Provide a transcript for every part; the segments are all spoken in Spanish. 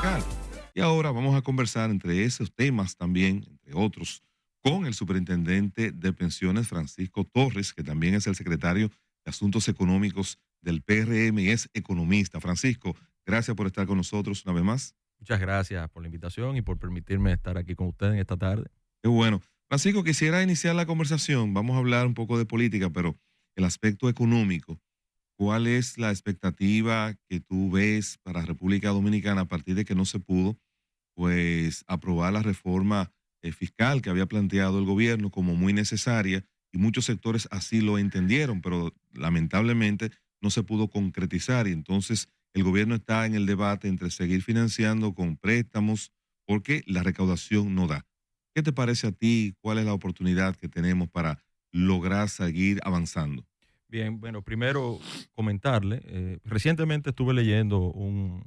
fiscal. Y ahora vamos a conversar entre esos temas también, entre otros, con el superintendente de pensiones, Francisco Torres, que también es el secretario de Asuntos Económicos del PRM y es economista. Francisco, gracias por estar con nosotros una vez más. Muchas gracias por la invitación y por permitirme estar aquí con ustedes en esta tarde. Qué bueno. Francisco, quisiera iniciar la conversación. Vamos a hablar un poco de política, pero el aspecto económico. ¿Cuál es la expectativa que tú ves para República Dominicana a partir de que no se pudo, pues, aprobar la reforma fiscal que había planteado el gobierno como muy necesaria y muchos sectores así lo entendieron, pero lamentablemente no se pudo concretizar y entonces el gobierno está en el debate entre seguir financiando con préstamos porque la recaudación no da? ¿Qué te parece a ti? ¿Cuál es la oportunidad que tenemos para lograr seguir avanzando? Bien, bueno, primero comentarle, recientemente estuve leyendo un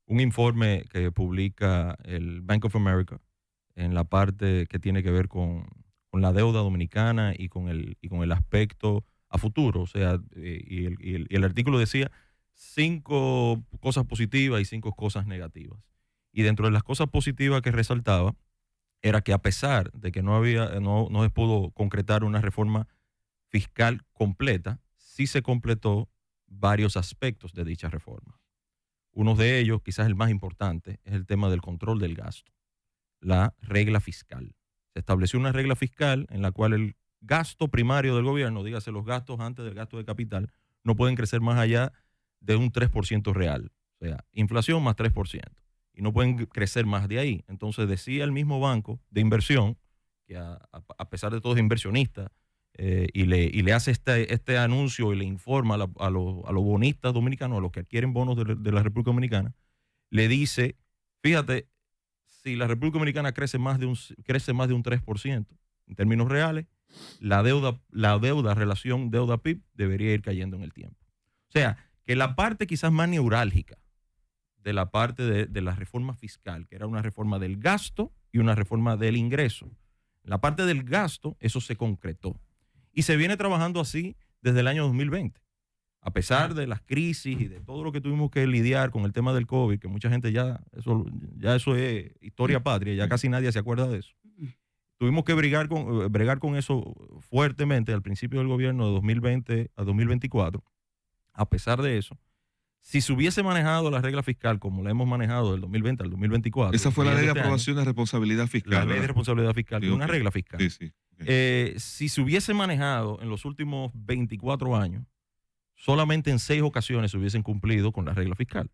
informe que publica el Bank of America en la parte que tiene que ver con la deuda dominicana y con el aspecto a futuro. O sea, y el artículo decía 5 cosas positivas y 5 cosas negativas. Y dentro de las cosas positivas que resaltaba, era que a pesar de que no se pudo concretar una reforma fiscal completa, sí se completó varios aspectos de dicha reforma. Uno de ellos, quizás el más importante, es el tema del control del gasto, la regla fiscal. Se estableció una regla fiscal en la cual el gasto primario del gobierno, dígase los gastos antes del gasto de capital, no pueden crecer más allá de un 3% real. O sea, inflación más 3%. Y no pueden crecer más de ahí. Entonces decía el mismo banco de inversión, que a pesar de todo es inversionista, y le hace este anuncio y le informa a los bonistas dominicanos, a los que adquieren bonos de la República Dominicana, le dice, fíjate, si la República Dominicana crece más de un 3% en términos reales, la deuda relación deuda-PIB debería ir cayendo en el tiempo. O sea, que la parte quizás más neurálgica de la parte de la reforma fiscal, que era una reforma del gasto y una reforma del ingreso. La parte del gasto, eso se concretó. Y se viene trabajando así desde el año 2020. A pesar de las crisis y de todo lo que tuvimos que lidiar con el tema del COVID, que mucha gente ya eso es historia patria, ya casi nadie se acuerda de eso. Tuvimos que bregar con eso fuertemente al principio del gobierno de 2020 a 2024. A pesar de eso, si se hubiese manejado la regla fiscal como la hemos manejado del 2020 al 2024, Esa fue la ley de este año, aprobación de responsabilidad fiscal, la ley de ¿verdad? responsabilidad fiscal, Sí, que es una ok. regla fiscal. Sí, sí. Ok. Si se hubiese manejado en los últimos 24 años, solamente en 6 ocasiones se hubiesen cumplido con la regla fiscal.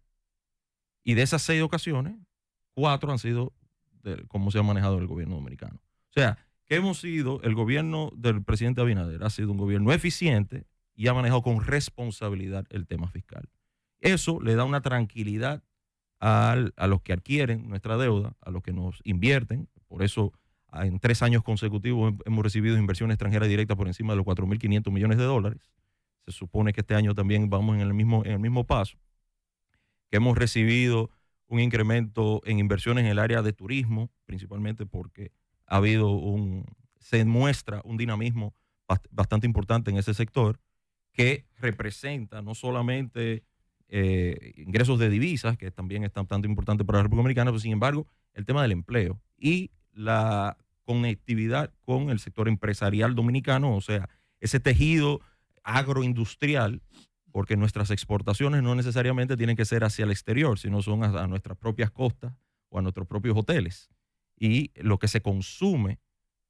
Y de esas 6 ocasiones, 4 han sido cómo se ha manejado el gobierno dominicano. O sea, que el gobierno del presidente Abinader ha sido un gobierno eficiente y ha manejado con responsabilidad el tema fiscal. Eso le da una tranquilidad a los que adquieren nuestra deuda, a los que nos invierten. Por eso, en 3 años consecutivos hemos recibido inversión extranjera directa por encima de los 4.500 millones de dólares. Se supone que este año también vamos en el mismo paso. Que hemos recibido un incremento en inversiones en el área de turismo, principalmente porque se muestra un dinamismo bastante importante en ese sector, que representa no solamente ingresos de divisas, que también es tanto importante para la República Dominicana, pero sin embargo, el tema del empleo y la conectividad con el sector empresarial dominicano, o sea, ese tejido agroindustrial, porque nuestras exportaciones no necesariamente tienen que ser hacia el exterior, sino son a nuestras propias costas o a nuestros propios hoteles. Y lo que se consume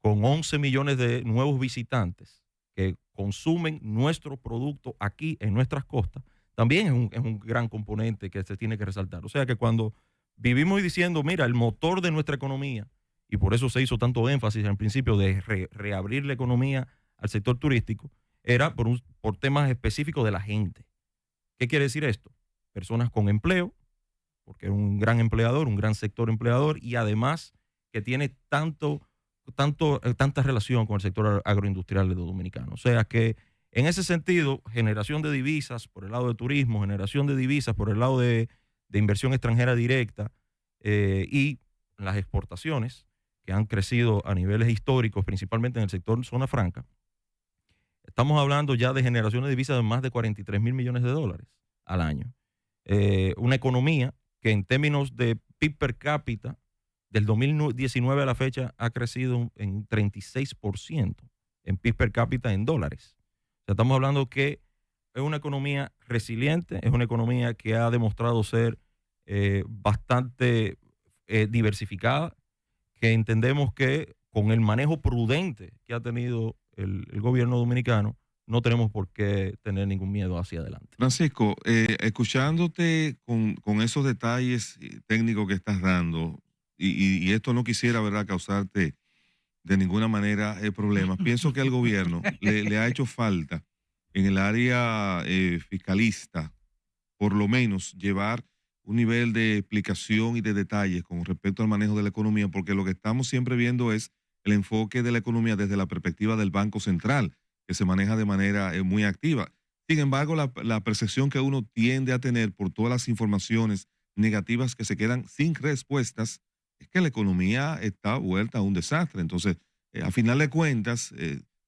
con 11 millones de nuevos visitantes que consumen nuestro producto aquí en nuestras costas, también es un gran componente que se tiene que resaltar. O sea que cuando vivimos diciendo, mira, el motor de nuestra economía, y por eso se hizo tanto énfasis al principio de reabrir la economía al sector turístico, era por temas específicos de la gente. ¿Qué quiere decir esto? Personas con empleo, porque es un gran empleador, un gran sector empleador, y además que tiene tanta relación con el sector agroindustrial de los dominicanos. O sea que en ese sentido, generación de divisas por el lado de turismo, generación de divisas por el lado de inversión extranjera directa, y las exportaciones que han crecido a niveles históricos, principalmente en el sector zona franca. Estamos hablando ya de generación de divisas de más de 43 mil millones de dólares al año. Una economía que en términos de PIB per cápita del 2019 a la fecha ha crecido en 36% en PIB per cápita en dólares. O sea, estamos hablando que es una economía resiliente, es una economía que ha demostrado ser bastante diversificada, que entendemos que con el manejo prudente que ha tenido el gobierno dominicano, no tenemos por qué tener ningún miedo hacia adelante. Francisco, escuchándote con esos detalles técnicos que estás dando, y esto no quisiera, ¿verdad?, causarte de ninguna manera problemas. Pienso que al gobierno le ha hecho falta en el área fiscalista, por lo menos llevar un nivel de explicación y de detalles con respecto al manejo de la economía, porque lo que estamos siempre viendo es el enfoque de la economía desde la perspectiva del Banco Central, que se maneja de manera muy activa. Sin embargo, la percepción que uno tiende a tener por todas las informaciones negativas que se quedan sin respuestas es que la economía está vuelta a un desastre. Entonces, a final de cuentas,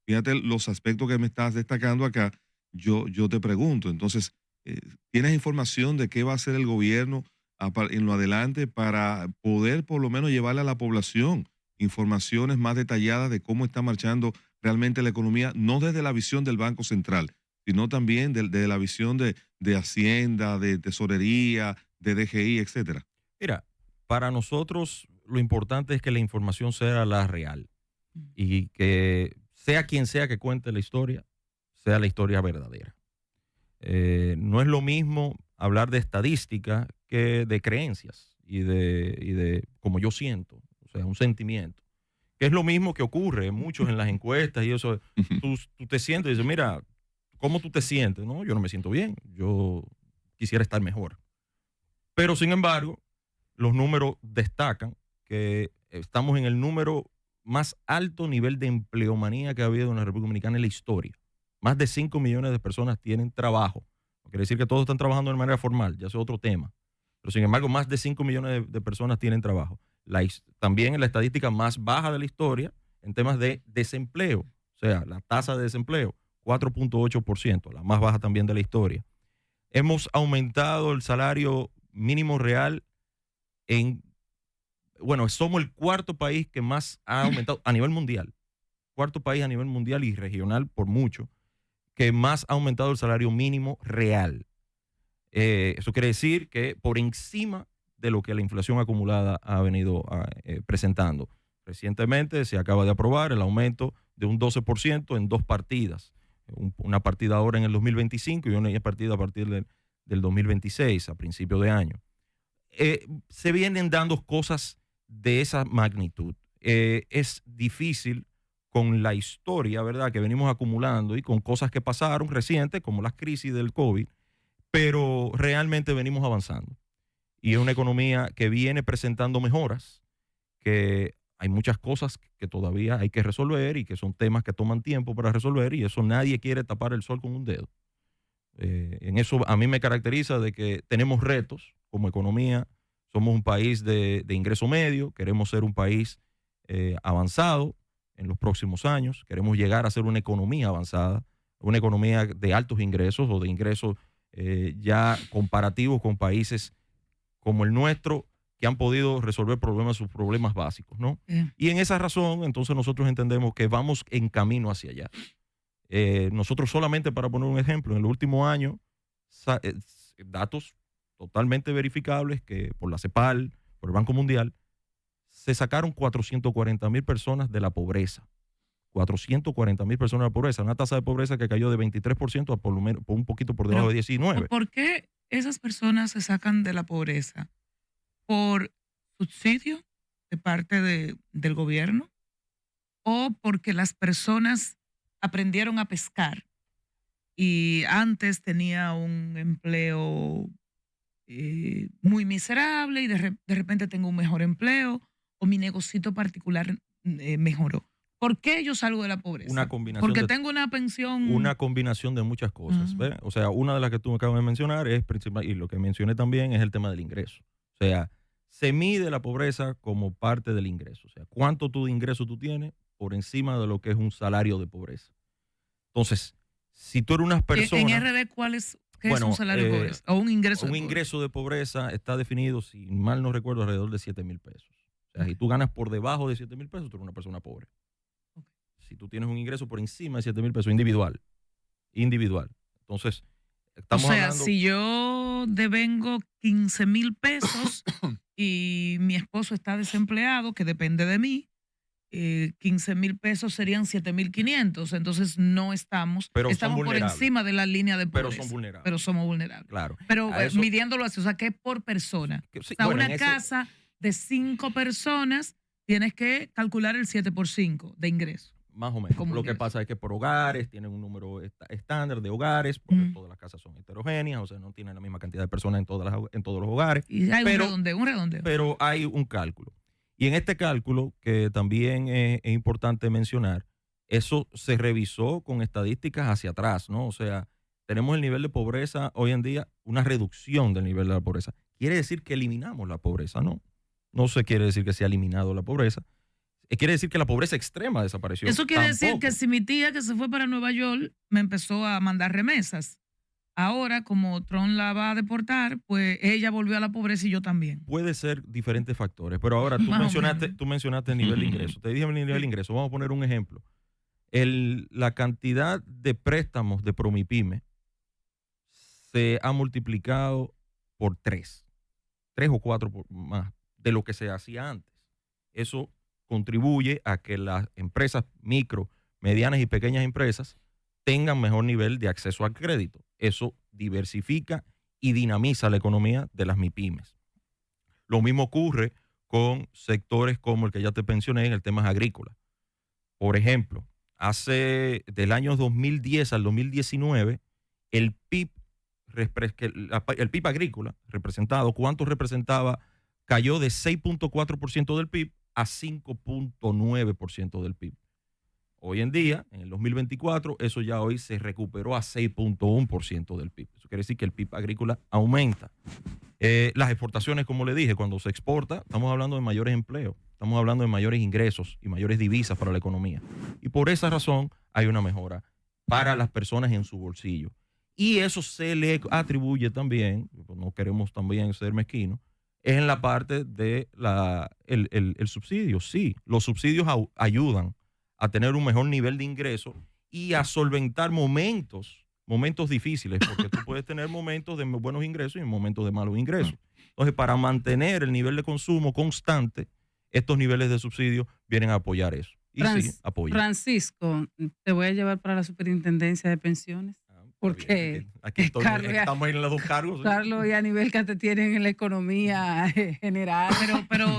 fíjate los aspectos que me estás destacando acá, yo te pregunto, entonces, ¿tienes información de qué va a hacer el gobierno en lo adelante para poder por lo menos llevarle a la población informaciones más detalladas de cómo está marchando realmente la economía, no desde la visión del Banco Central, sino también de la visión de Hacienda, de Tesorería, de DGI, etcétera? Mira, para nosotros lo importante es que la información sea la real y que sea quien sea que cuente la historia, sea la historia verdadera. No es lo mismo hablar de estadística que de creencias y de como yo siento, o sea, un sentimiento. Que es lo mismo que ocurre muchos en las encuestas y eso. Tú te sientes y dices, mira, ¿cómo tú te sientes? No, yo no me siento bien, yo quisiera estar mejor. Pero sin embargo, los números destacan que estamos en el número más alto nivel de empleomanía que ha habido en la República Dominicana en la historia. Más de 5 millones de personas tienen trabajo. No quiere decir que todos están trabajando de manera formal, ya es otro tema. Pero sin embargo, más de 5 millones de personas tienen trabajo. También en la estadística más baja de la historia en temas de desempleo. O sea, la tasa de desempleo, 4.8%, la más baja también de la historia. Hemos aumentado el salario mínimo real somos el cuarto país que más ha aumentado a nivel mundial. Cuarto país a nivel mundial y regional por mucho, que más ha aumentado el salario mínimo real. Eso quiere decir que por encima de lo que la inflación acumulada ha venido presentando. Recientemente se acaba de aprobar el aumento de un 12% en 2 partidas. Una partida ahora en el 2025 y una partida a partir del 2026, a principio de año. Se vienen dando cosas de esa magnitud. Es difícil con la historia, ¿verdad?, que venimos acumulando y con cosas que pasaron recientes, como la crisis del COVID, pero realmente venimos avanzando. Y es una economía que viene presentando mejoras, que hay muchas cosas que todavía hay que resolver y que son temas que toman tiempo para resolver y eso nadie quiere tapar el sol con un dedo. En eso a mí me caracteriza de que tenemos retos como economía, somos un país de ingreso medio, queremos ser un país avanzado en los próximos años, queremos llegar a ser una economía avanzada, una economía de altos ingresos o de ingresos ya comparativos con países como el nuestro que han podido resolver sus problemas básicos, ¿no? Y en esa razón, entonces nosotros entendemos que vamos en camino hacia allá. Nosotros solamente, para poner un ejemplo, en el último año, datos totalmente verificables que por la CEPAL, por el Banco Mundial, se sacaron 440,000 personas de la pobreza. 440,000 personas de la pobreza, una tasa de pobreza que cayó de 23% a por lo menos un poquito por debajo de 19%. ¿Por qué esas personas se sacan de la pobreza? ¿Por subsidio de parte del gobierno? ¿O porque las personas aprendieron a pescar y antes tenía un empleo muy miserable y de repente tengo un mejor empleo o mi negocito particular mejoró? ¿Por qué yo salgo de la pobreza? Una combinación porque tengo una pensión. Una combinación de muchas cosas. O sea, una de las que tú me acabas de mencionar es principal, y lo que mencioné también es el tema del ingreso. O sea, se mide la pobreza como parte del ingreso. O sea, cuánto de ingreso tú tienes por encima de lo que es un salario de pobreza. Entonces, si tú eres una persona... ¿En RD cuál es ¿Qué es un salario de pobreza? O un ingreso Un de pobreza. ingreso de pobreza está definido, si mal no recuerdo, alrededor de 7,000 pesos. O sea, si tú ganas por debajo de 7,000 pesos, tú eres una persona pobre. Ok. Si tú tienes un ingreso por encima de 7,000 pesos, individual. Entonces, estamos O sea, hablando... si yo devengo 15,000 pesos y mi esposo está desempleado, que depende de mí, 15,000 pesos serían 7,500. Entonces no estamos Pero son por vulnerables. encima de la línea de Pero pobreza. son vulnerables. Pero somos vulnerables. Claro. Pero A eso- midiéndolo así, o sea, que es por persona. sí, O sea, bueno, una en eso- casa de 5 personas, tienes que calcular el 7 por 5 de ingreso. Más o menos. Como Lo que ingreso. pasa es que por hogares tienen un número estándar de hogares, porque Mm. todas las casas son heterogéneas, o sea, no tienen la misma cantidad de personas en todos los hogares, Y hay Pero- un redondeo. pero hay un cálculo. Y en este cálculo, que también es importante mencionar, eso se revisó con estadísticas hacia atrás, ¿no? O sea, tenemos el nivel de pobreza hoy en día, una reducción del nivel de la pobreza. Quiere decir que eliminamos la pobreza, ¿no? No se quiere decir que se ha eliminado la pobreza. Quiere decir que la pobreza extrema desapareció. Eso quiere decir Tampoco. que si mi tía que se fue para Nueva York me empezó a mandar remesas, ahora como Trump la va a deportar, pues ella volvió a la pobreza y yo también. Puede ser diferentes factores, pero ahora tú Más o mencionaste, menos. tú mencionaste el nivel de ingreso. Te dije el nivel de ingreso. Vamos a poner un ejemplo. La cantidad de préstamos de Promipyme se ha multiplicado por 3 o 4 más de lo que se hacía antes. Eso contribuye a que las empresas micro, medianas y pequeñas empresas tengan mejor nivel de acceso al crédito. Eso diversifica y dinamiza la economía de las MIPYMES. Lo mismo ocurre con sectores como el que ya te mencioné en el tema agrícola. Por ejemplo, del año 2010 al 2019, el PIB agrícola representado, ¿cuánto representaba? Cayó de 6.4% del PIB a 5.9% del PIB. Hoy en día, en el 2024, eso ya hoy se recuperó a 6.1% del PIB. Eso quiere decir que el PIB agrícola aumenta. Las exportaciones, como le dije, cuando se exporta, estamos hablando de mayores empleos, estamos hablando de mayores ingresos y mayores divisas para la economía. Y por esa razón hay una mejora para las personas en su bolsillo. Y eso se le atribuye también, no queremos también ser mezquinos, es en la parte de el subsidio. Sí, los subsidios ayudan a tener un mejor nivel de ingreso y a solventar momentos difíciles, porque tú puedes tener momentos de buenos ingresos y momentos de malos ingresos. Entonces, para mantener el nivel de consumo constante, estos niveles de subsidio vienen a apoyar eso. Y sí, apoyan. Francisco, te voy a llevar para la superintendencia de pensiones. Porque aquí Carlos, estamos en los dos cargos. Carlos y Aníbal que te tienen en la economía general. Pero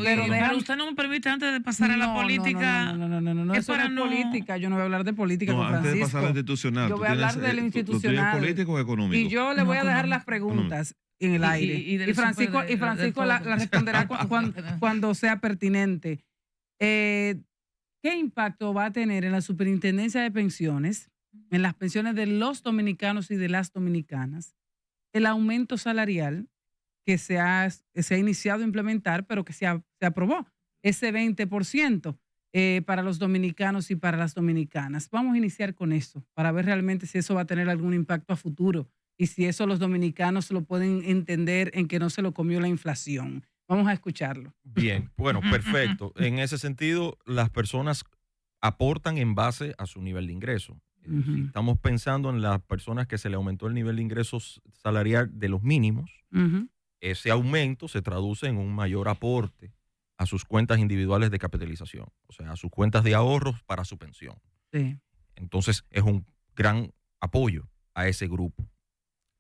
usted no me permite antes de pasar a la política. No, es eso para no es política. Yo no voy a hablar de política con antes Francisco. de pasar a lo institucional. Yo voy a hablar de lo institucional. ¿Lo político o económico? Y yo le voy a dejar las preguntas en el aire. Y Francisco la responderá cuando sea pertinente. ¿Qué impacto va a tener en la superintendencia de pensiones, en las pensiones de los dominicanos y de las dominicanas, el aumento salarial que se ha iniciado a implementar, pero que se aprobó, ese 20% para los dominicanos y para las dominicanas? Vamos a iniciar con eso, para ver realmente si eso va a tener algún impacto a futuro y si eso los dominicanos lo pueden entender en que no se lo comió la inflación. Vamos a escucharlo. Bien, bueno, perfecto. En ese sentido, las personas aportan en base a su nivel de ingreso. Si estamos pensando en las personas que se le aumentó el nivel de ingresos salarial de los mínimos, ese aumento se traduce en un mayor aporte a sus cuentas individuales de capitalización, o sea, a sus cuentas de ahorros para su pensión. Sí. Entonces, es un gran apoyo a ese grupo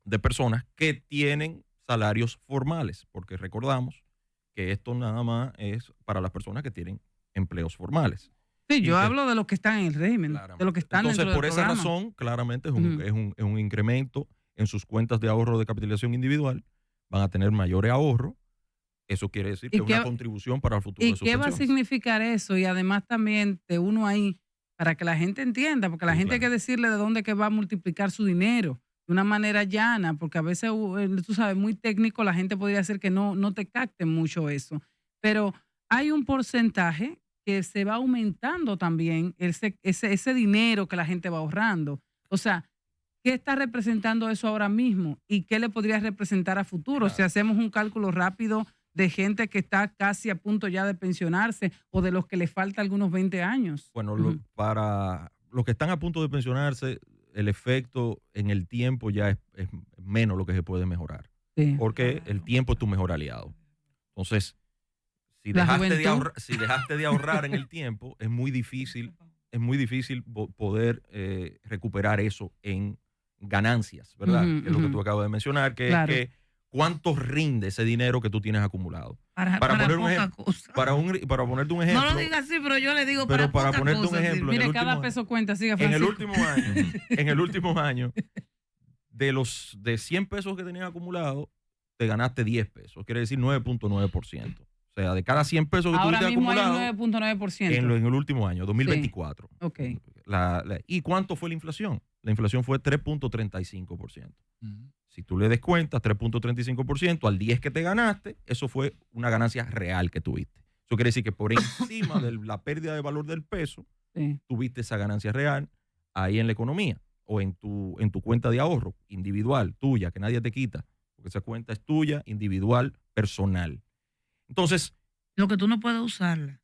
de personas que tienen salarios formales, porque recordamos que esto nada más es para las personas que tienen empleos formales. Sí, yo hablo de los que están en el régimen, de los que están Entonces, dentro del por esa programa. razón, claramente es un incremento en sus cuentas de ahorro de capitalización individual. Van a tener mayores ahorros. Eso quiere decir que es una contribución para el futuro de sus ¿Y qué va a pensiones. significar eso? Y además también te uno ahí para que la gente entienda, porque la gente hay que decirle de dónde que va a multiplicar su dinero de una manera llana, porque a veces, tú sabes, muy técnico, la gente podría hacer que no te capte mucho eso. Pero hay un porcentaje que se va aumentando también ese dinero que la gente va ahorrando. O sea, ¿qué está representando eso ahora mismo? ¿Y qué le podría representar a futuro? Claro. Si hacemos un cálculo rápido de gente que está casi a punto ya de pensionarse o de los que le falta algunos 20 años. Bueno, para los que están a punto de pensionarse, el efecto en el tiempo ya es menos lo que se puede mejorar. Sí. Porque el tiempo es tu mejor aliado. Entonces, si dejaste de ahorrar en el tiempo, es muy difícil poder recuperar eso en ganancias, ¿verdad? Que es lo que tú acabas de mencionar, que claro. Es que cuánto rinde ese dinero que tú tienes acumulado. Para ponerte un ejemplo. No lo digas así, pero yo le digo para ponerte un ejemplo. Mire, cada peso cuenta, siga Francisco. En el último año, de 100 pesos que tenías acumulado, te ganaste 10 pesos. Quiere decir 9.9%. O sea, de cada 100 pesos que tuviste acumulado. Ahora mismo hay 9.9%. En el último año, 2024. Sí. Okay. ¿Y cuánto fue la inflación? La inflación fue 3.35%. Si tú le descuentas 3.35% al 10 que te ganaste, eso fue una ganancia real que tuviste. Eso quiere decir que por encima de la pérdida de valor del peso, sí, tuviste esa ganancia real ahí en la economía o en tu cuenta de ahorro individual, tuya, que nadie te quita, porque esa cuenta es tuya, individual, personal. Entonces, lo que tú no puedes usarla.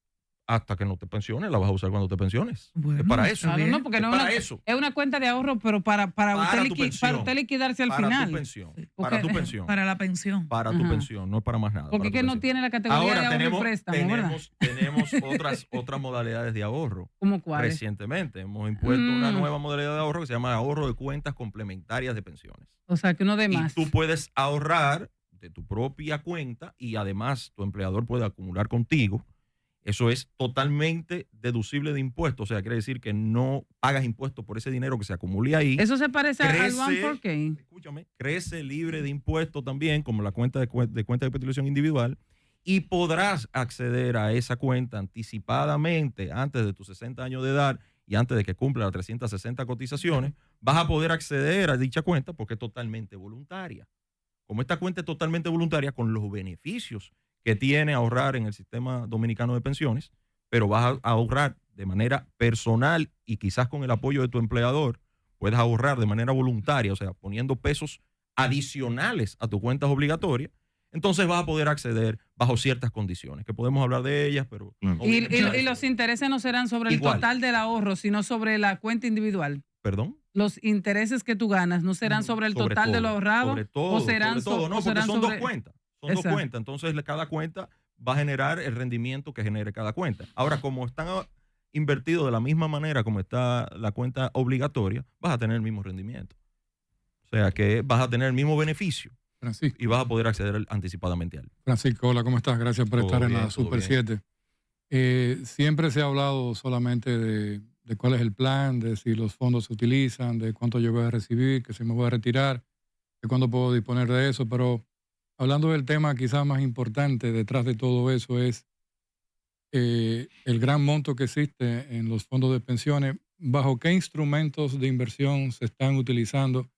Hasta que no te pensiones, la vas a usar cuando te pensiones. Bueno, es para eso. Claro, no, porque no eso. Es una cuenta de ahorro, pero para usted liquidarse al final. Para tu pensión. Para la pensión. Para tu pensión, no es para más nada. Porque es que no tiene la categoría de ahorro y préstamo, tenemos otras modalidades de ahorro. ¿Cómo cuáles? Recientemente hemos impuesto una nueva modalidad de ahorro que se llama ahorro de cuentas complementarias de pensiones. O sea, que uno de más. Y tú puedes ahorrar de tu propia cuenta y además tu empleador puede acumular contigo. Eso es totalmente deducible de impuestos. O sea, quiere decir que no pagas impuestos por ese dinero que se acumule ahí. Eso se parece al One for K. Escúchame, crece libre de impuestos también, como la cuenta de petición individual, y podrás acceder a esa cuenta anticipadamente antes de tus 60 años de edad y antes de que cumpla las 360 cotizaciones. Vas a poder acceder a dicha cuenta porque es totalmente voluntaria. Como esta cuenta es totalmente voluntaria, con los beneficios que tiene ahorrar en el sistema dominicano de pensiones, pero vas a ahorrar de manera personal y quizás con el apoyo de tu empleador, puedes ahorrar de manera voluntaria, o sea, poniendo pesos adicionales a tu cuentas obligatorias, entonces vas a poder acceder bajo ciertas condiciones, que podemos hablar de ellas, pero... Y los intereses no serán sobre el total del ahorro, sino sobre la cuenta individual. ¿Perdón? Los intereses que tú ganas no serán sobre el total de lo ahorrado. Sobre todo, porque son dos cuentas. Son dos cuentas, entonces cada cuenta va a generar el rendimiento que genere cada cuenta. Ahora, como están invertidos de la misma manera como está la cuenta obligatoria, vas a tener el mismo rendimiento. O sea que vas a tener el mismo beneficio. Francisco. Y vas a poder acceder anticipadamente a él. Francisco, hola, ¿cómo estás? Gracias por estar en la Super 7. Siempre se ha hablado solamente de cuál es el plan, de si los fondos se utilizan, de cuánto yo voy a recibir, que si me voy a retirar, de cuándo puedo disponer de eso, pero... Hablando del tema quizás más importante detrás de todo eso es el gran monto que existe en los fondos de pensiones, bajo qué instrumentos de inversión se están utilizando,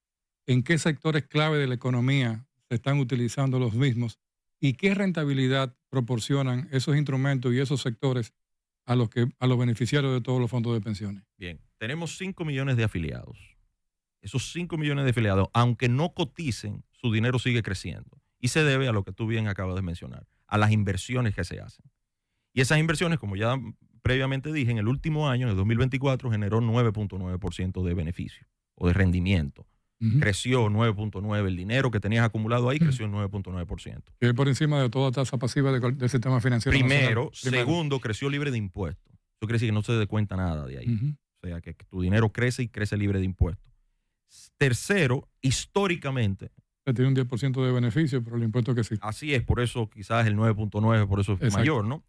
en qué sectores clave de la economía se están utilizando los mismos y qué rentabilidad proporcionan esos instrumentos y esos sectores a los beneficiarios de todos los fondos de pensiones. Bien, tenemos 5 millones de afiliados. Esos 5 millones de afiliados, aunque no coticen, su dinero sigue creciendo. Y se debe a lo que tú bien acabas de mencionar, a las inversiones que se hacen. Y esas inversiones, como ya previamente dije, en el último año, en el 2024, generó 9.9% de beneficio o de rendimiento. Creció 9.9%. El dinero que tenías acumulado ahí creció en 9.9%. Que es por encima de toda tasa pasiva del sistema financiero. Primero. Segundo, creció libre de impuestos. Eso quiere decir que no se descuenta nada de ahí. O sea, que tu dinero crece y crece libre de impuestos. Tercero, históricamente... Tiene un 10% de beneficio por el impuesto que existe. Así es, por eso quizás el 9.9, por eso es mayor, ¿no?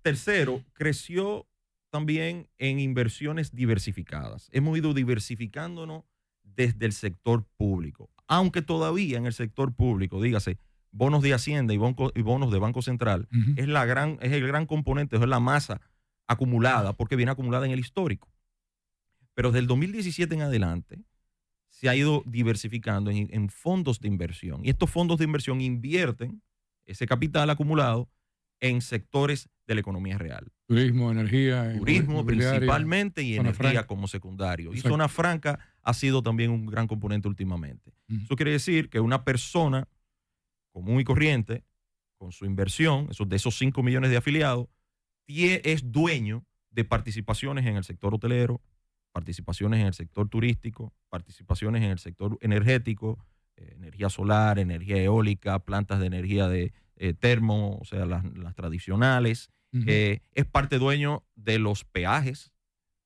Tercero, creció también en inversiones diversificadas. Hemos ido diversificándonos desde el sector público, aunque todavía en el sector público, dígase, bonos de Hacienda y bonos de Banco Central, es el gran componente, es la masa acumulada, porque viene acumulada en el histórico. Pero desde el 2017 en adelante, se ha ido diversificando en fondos de inversión. Y estos fondos de inversión invierten ese capital acumulado en sectores de la economía real. Turismo, energía. Turismo principalmente y energía como secundario. Exacto. Y zona franca ha sido también un gran componente últimamente. Eso quiere decir que una persona común y corriente, con su inversión, de esos 5 millones de afiliados, es dueño de participaciones en el sector hotelero, participaciones en el sector turístico, participaciones en el sector energético, energía solar, energía eólica, plantas de energía de termo, o sea, las tradicionales. Es parte dueño de los peajes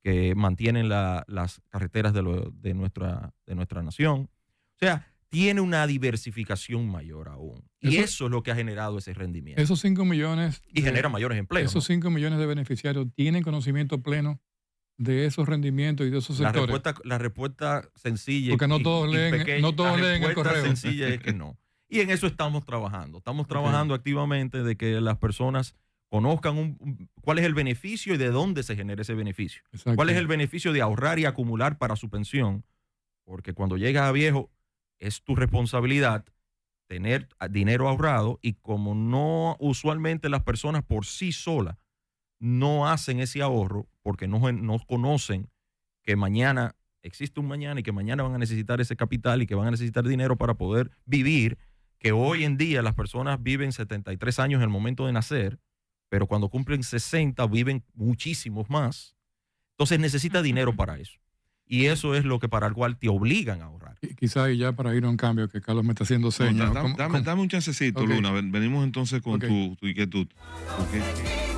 que mantienen las carreteras de nuestra nación. O sea, tiene una diversificación mayor aún. Y eso es lo que ha generado ese rendimiento. Esos 5 millones... Y genera mayores empleos. Esos 5 millones de beneficiarios tienen conocimiento pleno de esos rendimientos y de esos sectores. La respuesta sencilla porque no todos leen el correo. La respuesta sencilla es que no. Y en eso estamos trabajando. Estamos trabajando activamente de que las personas conozcan cuál es el beneficio y de dónde se genera ese beneficio. Exacto. Cuál es el beneficio de ahorrar y acumular para su pensión. Porque cuando llegas a viejo, es tu responsabilidad tener dinero ahorrado, y como no, usualmente las personas por sí solas no hacen ese ahorro porque no conocen que mañana existe un mañana y que mañana van a necesitar ese capital y que van a necesitar dinero para poder vivir, que hoy en día las personas viven 73 años en el momento de nacer, pero cuando cumplen 60 viven muchísimos más. Entonces necesita dinero para eso. Y eso es lo que para el cual te obligan a ahorrar. Quizá ya para ir a un cambio, que Carlos me está haciendo señas. Dame un chancecito, okay. Luna. Venimos entonces con tu inquietud. Okay.